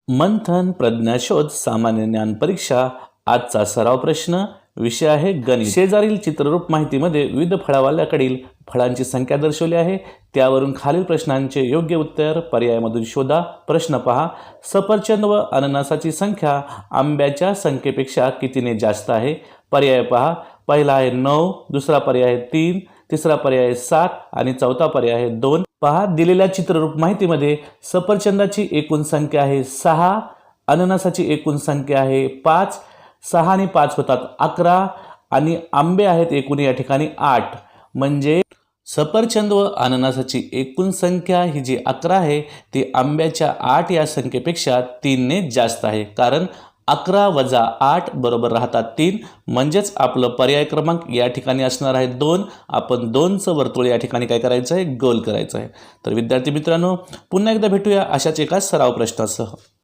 मंथन प्रज्ञाशोध सामान्य ज्ञान परीक्षा आजचा सराव प्रश्न विषय आहे गणित। शेजारील चित्ररूप माहितीमध्ये विविध फळावाल्याकडील फळांची संख्या दर्शवली आहे। त्यावरून खालील प्रश्नांचे योग्य उत्तर पर्यायामधून शोधा। प्रश्न पहा, सफरचंद व अननसाची संख्या आंब्याच्या संख्येपेक्षा कितीने जास्त आहे? पर्याय पहा, पहिला आहे 9, दुसरा पर्याय आहे 3, तिसरा पर्याय आहे 7 आणि चौथा पर्याय आहे 2। पहा, दिलेल्या चित्ररूप माहितीमध्ये सफरचंदाची एकूण संख्या आहे 6, अननसाची एकूण संख्या आहे 5, 6 आणि 5 होतात 11 आणि आंबे आहेत एकूण या ठिकाणी 8। म्हणजे सफरचंद व अननसाची एकूण संख्या ही जी 11 आहे ती आंब्याच्या 8 या संख्येपेक्षा 3 ने जास्त आहे। कारण 11 वजा 8 बरोबर राहतात 3। म्हणजेच आपलं पर्याय क्रमांक या ठिकाणी असणार आहे 2। आपण 2चं वर्तुळ या ठिकाणी काय करायचं आहे? गोल करायचं आहे। तर विद्यार्थी मित्रांनो, पुन्हा एकदा भेटूया अशाच एका सराव प्रश्नासह।